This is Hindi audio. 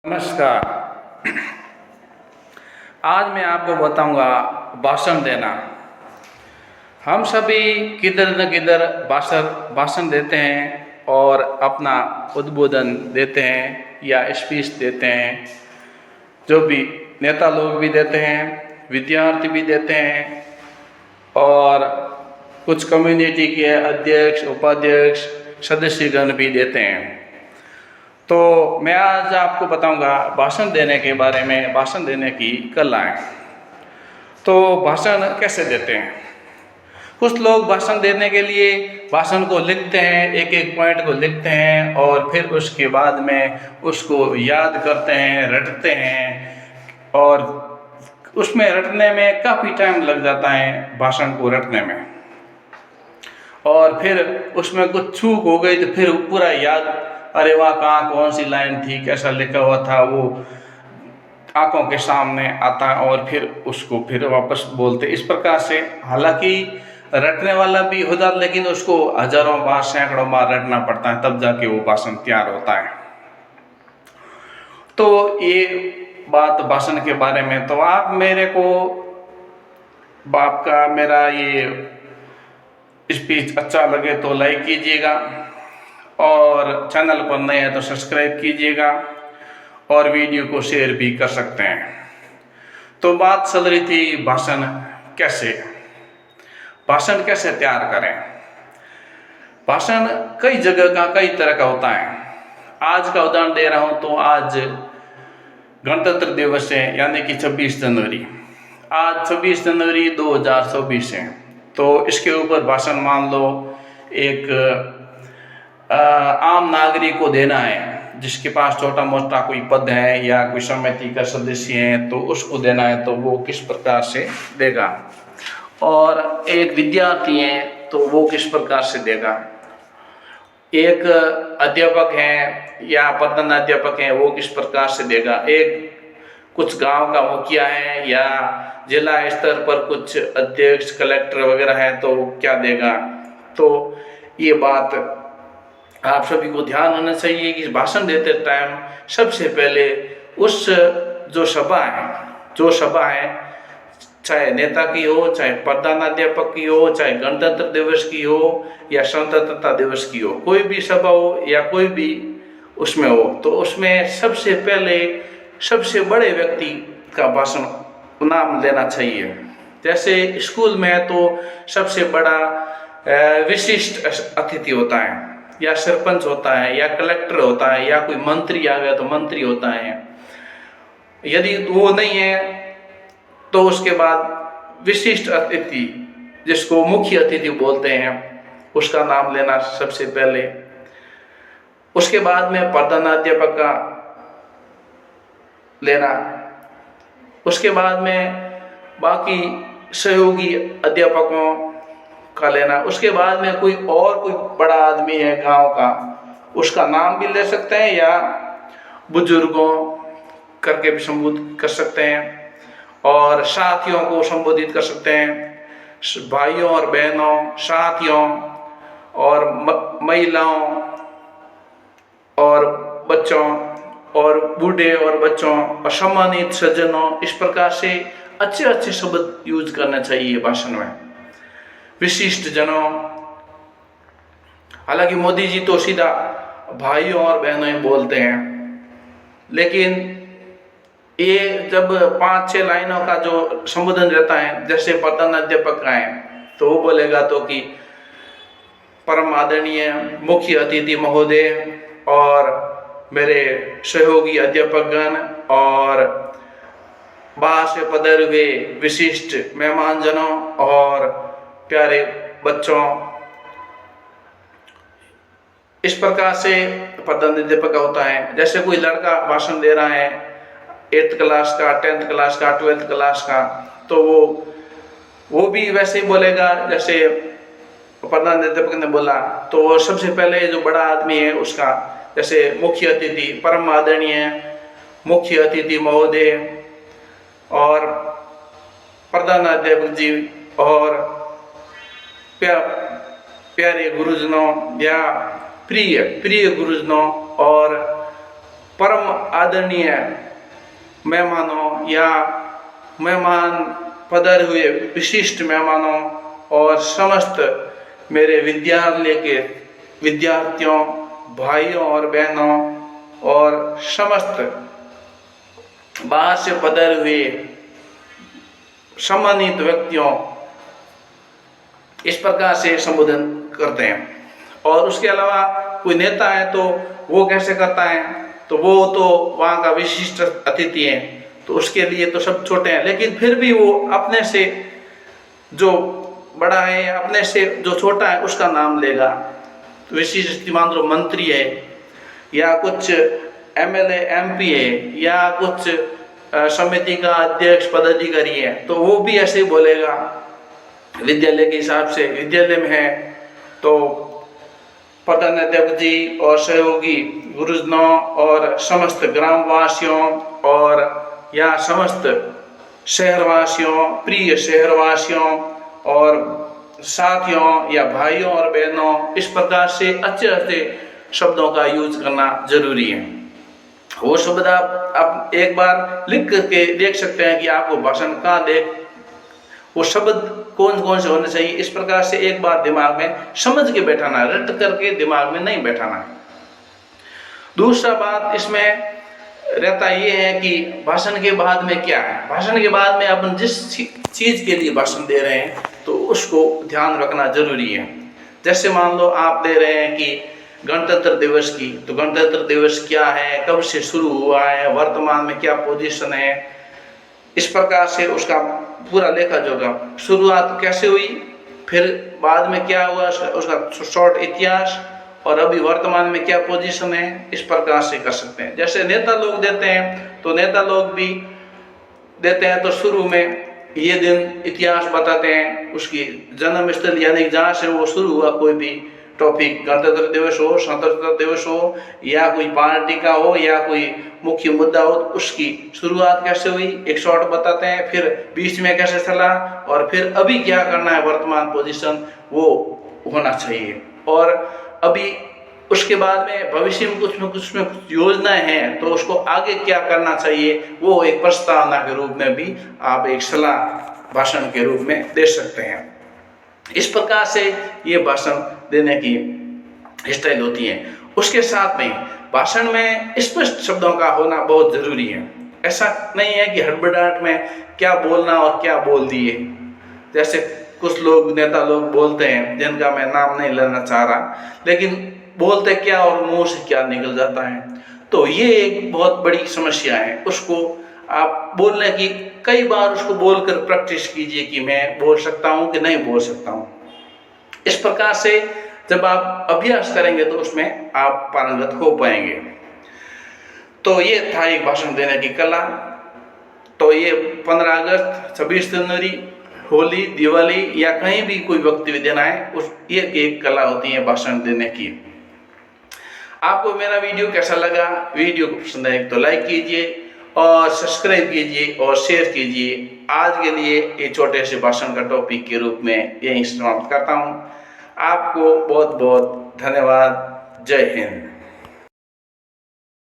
नमस्कार। आज मैं आपको बताऊंगा भाषण देना। हम सभी किधर न किधर भाषण देते हैं और अपना उद्बोधन देते हैं या स्पीच देते हैं। जो भी नेता लोग भी देते हैं, विद्यार्थी भी देते हैं और कुछ कम्युनिटी के अध्यक्ष, उपाध्यक्ष, सदस्यगण भी देते हैं। तो मैं आज आपको बताऊंगा भाषण देने के बारे में, भाषण देने की कलाएं। तो भाषण कैसे देते हैं? कुछ लोग भाषण देने के लिए भाषण को लिखते हैं, एक एक पॉइंट को लिखते हैं और फिर उसके बाद में उसको याद करते हैं, रटते हैं और उसमें रटने में काफ़ी टाइम लग जाता है, भाषण को रटने में। और फिर उसमें कुछ चूक हो गई तो फिर पूरा याद, अरे वाह, कहाँ कौन सी लाइन थी, कैसा लिखा हुआ था, वो आंखों के सामने आता है और फिर उसको फिर वापस बोलते। इस प्रकार से हालांकि रटने वाला भी हो जाता, लेकिन उसको हजारों बार, सैकड़ों बार रटना पड़ता है, तब जाके वो भाषण तैयार होता है। तो ये बात भाषण के बारे में। तो आप मेरे को, आपका मेरा ये स्पीच अच्छा लगे तो लाइक कीजिएगा और चैनल पर नए हैं तो सब्सक्राइब कीजिएगा और वीडियो को शेयर भी कर सकते हैं। तो बात चल रही थी भाषण कैसे तैयार करें। भाषण कई जगह का, कई तरह का होता है। आज का उदाहरण दे रहा हूं तो आज गणतंत्र दिवस है, यानी कि 26 जनवरी। आज 26 जनवरी 2024 है। तो इसके ऊपर भाषण मान लो एक आम नागरिक को देना है, जिसके पास छोटा मोटा कोई पद है या कोई समिति का सदस्य है, तो उसको देना है, तो वो किस प्रकार से देगा। और एक विद्यार्थी है तो वो किस प्रकार से देगा। एक अध्यापक है या प्रधानाध्यापक है, वो किस प्रकार से देगा। एक कुछ गांव का मुखिया है या जिला स्तर पर कुछ अध्यक्ष, कलेक्टर वगैरह है, तो क्या देगा। तो ये बात आप सभी को ध्यान होना चाहिए कि भाषण देते टाइम सबसे पहले उस जो सभा है, चाहे नेता की हो, चाहे प्रधानाध्यापक की हो, चाहे गणतंत्र दिवस की हो या स्वतंत्रता दिवस की हो, कोई भी सभा हो या कोई भी उसमें हो, तो उसमें सबसे पहले सबसे बड़े व्यक्ति का भाषण नाम लेना चाहिए। जैसे स्कूल में है तो सबसे बड़ा विशिष्ट अतिथि होता है, या सरपंच होता है, या कलेक्टर होता है, या कोई मंत्री आ गया तो मंत्री होता है। यदि वो नहीं है तो उसके बाद विशिष्ट अतिथि, जिसको मुख्य अतिथि बोलते हैं, उसका नाम लेना सबसे पहले। उसके बाद में प्रधानाध्यापक का लेना, उसके बाद में बाकी सहयोगी अध्यापकों का लेना, उसके बाद में कोई बड़ा आदमी है गांव का, उसका नाम भी ले सकते हैं या बुजुर्गों करके भी संबोधित कर सकते हैं, और साथियों को संबोधित कर सकते हैं, भाइयों और बहनों, साथियों और महिलाओं और बच्चों और बूढ़े और बच्चों और सम्मानित सज्जनों। इस प्रकार से अच्छे अच्छे शब्द यूज करना चाहिए भाषण में। विशिष्ट जनों, हालांकि मोदी जी तो सीधा भाइयों और बहनों बोलते हैं, लेकिन ये जब 5-6 लाइनों का जो संबोधन रहता है, जैसे प्रधानाध्यापक का है तो वो बोलेगा तो कि परम आदरणीय मुख्य अतिथि महोदय और मेरे सहयोगी अध्यापकगण और बाहर से पधारे हुए विशिष्ट मेहमानजनों और प्यारे बच्चों। इस प्रकार से प्रधानाध्यापक होता है। जैसे कोई लड़का भाषण दे रहा है 8th क्लास का, 10th क्लास का, 12th क्लास का, तो वो भी वैसे ही बोलेगा जैसे प्रधानाध्यापक ने बोला। तो सबसे पहले जो बड़ा आदमी है उसका, जैसे मुख्य अतिथि, परम आदरणीय मुख्य अतिथि महोदय और प्रधानाध्यापक जी और प्यारे गुरुजनों या प्रिय गुरुजनों और परम आदरणीय मेहमानों या मेहमान पधारे हुए विशिष्ट मेहमानों और समस्त मेरे विद्यालय के विद्यार्थियों, भाइयों और बहनों और समस्त बाहर से पधारे हुए सम्मानित व्यक्तियों, इस प्रकार से संबोधन करते हैं। और उसके अलावा कोई नेता है तो वो कैसे करता है, तो वो तो वहाँ का विशिष्ट अतिथि है, तो उसके लिए तो सब छोटे हैं, लेकिन फिर भी वो अपने से जो बड़ा है, अपने से जो छोटा है उसका नाम लेगा। तो विशिष्ट मान लो मंत्री है या कुछ MLA MP है या कुछ समिति का अध्यक्ष पदाधिकारी है, तो वो भी ऐसे ही बोलेगा। विद्यालय के हिसाब से विद्यालय में है तो प्रधानाध्यापक जी और सहयोगी गुरुजनों और समस्त ग्रामवासियों और या समस्त शहरवासियों, प्रिय शहरवासियों और साथियों या भाइयों और बहनों, इस प्रकार से अच्छे अच्छे शब्दों का यूज करना जरूरी है। वो शब्द आप एक बार लिख करके देख सकते हैं कि आपको भाषण कहाँ देख, वो शब्द कौन कौन से होने चाहिए, इस प्रकार से एक बार दिमाग में समझ के बैठाना, रट करके दिमाग में नहीं बैठाना। दूसरा बात इसमें रहता ये है कि भाषण के बाद में क्या है। भाषण के बाद में अपन जिस चीज के लिए भाषण दे रहे हैं तो उसको ध्यान रखना जरूरी है। जैसे मान लो आप दे रहे हैं कि गणतंत्र दिवस की, तो गणतंत्र दिवस क्या है, कब से शुरू हुआ है, वर्तमान में क्या पोजीशन है, इस प्रकार से उसका पूरा लेखा जोखा, शुरुआत कैसे हुई, फिर बाद में क्या हुआ, उसका शॉर्ट इतिहास, और अभी वर्तमान में क्या पोजीशन है, इस प्रकार से कर सकते हैं। जैसे नेता लोग देते हैं तो नेता लोग भी देते हैं तो शुरू में ये दिन इतिहास बताते हैं, उसकी जन्म स्थल यानी जहाँ से वो शुरू हुआ, कोई भी टॉपिक, गणतंत्र दिवस हो, स्वतंत्रता दिवस हो या कोई पार्टी का हो या कोई मुख्य मुद्दा हो, उसकी शुरुआत कैसे हुई एक शॉर्ट बताते हैं, फिर बीच में कैसे चला और फिर अभी क्या करना है, वर्तमान पोजीशन वो होना चाहिए। और अभी उसके बाद में भविष्य में कुछ योजनाएं हैं तो उसको आगे क्या करना चाहिए, वो एक प्रस्तावना के रूप में भी आप एक सलाह भाषण के रूप में दे सकते हैं। इस प्रकार से ये भाषण देने की स्टाइल होती है। उसके साथ में भाषण में स्पष्ट शब्दों का होना बहुत जरूरी है। ऐसा नहीं है कि हड़बड़ाहट में क्या बोलना और क्या बोल दिए। जैसे कुछ लोग नेता लोग बोलते हैं जिनका मैं नाम नहीं लेना चाह रहा, लेकिन बोलते क्या और मुंह से क्या निकल जाता है, तो ये एक बहुत बड़ी समस्या है। उसको आप बोलने की कई बार उसको बोलकर प्रैक्टिस कीजिए कि मैं बोल सकता हूँ कि नहीं बोल सकता हूँ। इस प्रकार से जब आप अभ्यास करेंगे तो उसमें आप पारंगत हो पाएंगे। तो ये था एक भाषण देने की कला। तो ये 15 अगस्त, 26 जनवरी, होली, दिवाली या कहीं भी कोई वक्तव्य देना है, उस ये एक कला होती है भाषण देने की। आपको मेरा वीडियो कैसा लगा? वीडियो को पसंद आए तो लाइक कीजिए और सब्सक्राइब कीजिए और शेयर कीजिए। आज के लिए ये छोटे से भाषण का टॉपिक के रूप में यही समाप्त करता हूँ। आपको बहुत बहुत धन्यवाद। जय हिंद।